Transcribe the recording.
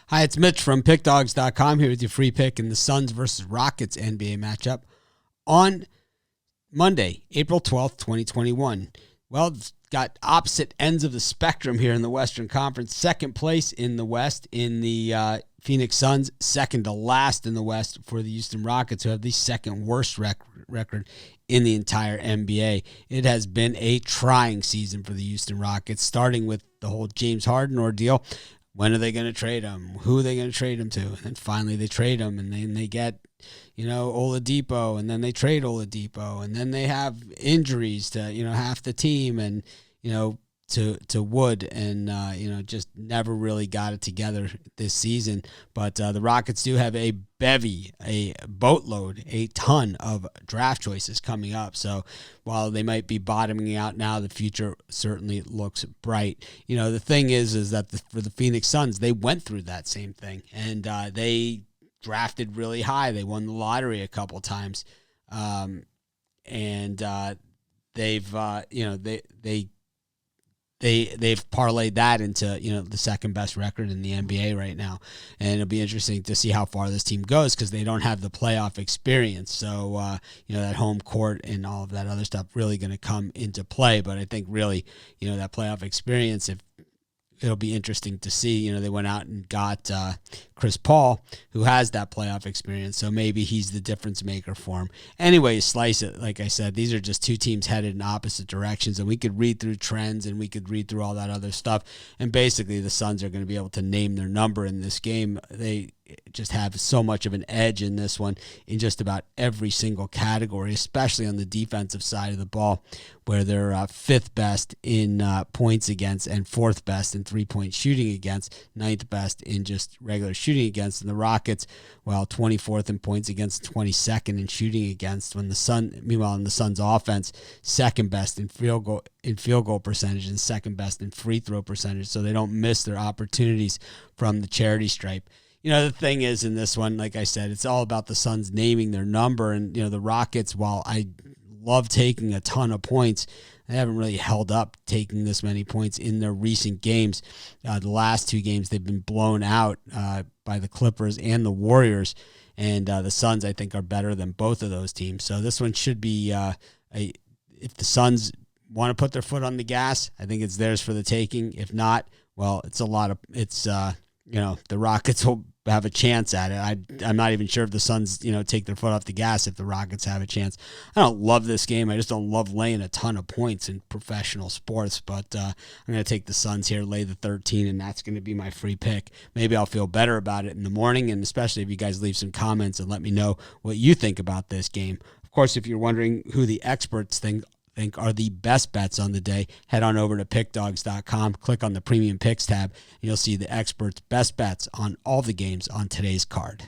Hi, it's Mitch from PickDawgz.com here with your free pick in the Suns versus Rockets NBA matchup on Monday, April 12th, 2021. Well, it's got opposite ends of the spectrum here in the Western Conference. Second place in the West in the Phoenix Suns, second to last in the West for the Houston Rockets, who have the second worst record in the entire NBA. It has been a trying season for the Houston Rockets, starting with the whole James Harden ordeal. When are they going to trade him? Who are they going to trade him to? And finally they trade him, and then they get, Oladipo, and then they trade Oladipo, and then they have injuries to, half the team, and, to Wood, and, just never really got it together this season. But the Rockets do have a bevy, a boatload, a ton of draft choices coming up. So while they might be bottoming out now, the future certainly looks bright. The thing is that for the Phoenix Suns, they went through that same thing, and they drafted really high. They won the lottery a couple times. They've parlayed that into, the second best record in the NBA right now. And it'll be interesting to see how far this team goes because they don't have the playoff experience. So, that home court and all of that other stuff really going to come into play. But I think really, that playoff experience, it'll be interesting to see. They went out and got Chris Paul, who has that playoff experience, so maybe he's the difference maker for him. Anyway, slice it, like I said, these are just two teams headed in opposite directions, and we could read through trends, and we could read through all that other stuff, and basically the Suns are going to be able to name their number in this game. They just have so much of an edge in this one in just about every single category, especially on the defensive side of the ball, where they're fifth best in points against and fourth best in three-point shooting against, ninth best in just regular shooting against. And the Rockets, 24th in points against, 22nd in shooting against. Meanwhile, in the Suns' offense, second best in field goal percentage and second best in free throw percentage. So they don't miss their opportunities from the charity stripe. The thing is in this one, like I said, it's all about the Suns naming their number. And, the Rockets, while I love taking a ton of points, they haven't really held up taking this many points in their recent games. The last two games, they've been blown out by the Clippers and the Warriors. And the Suns, I think, are better than both of those teams. So this one should be, if the Suns want to put their foot on the gas, I think it's theirs for the taking. If not, well, the Rockets will have a chance at it. I'm not even sure if the Suns, take their foot off the gas if the Rockets have a chance. I don't love this game. I just don't love laying a ton of points in professional sports, but I'm going to take the Suns here, lay the 13, and that's going to be my free pick. Maybe I'll feel better about it in the morning, and especially if you guys leave some comments and let me know what you think about this game. Of course, if you're wondering who the experts think are the best bets on the day, head on over to pickdawgz.com, click on the premium picks tab, and you'll see the experts' best bets on all the games on today's card.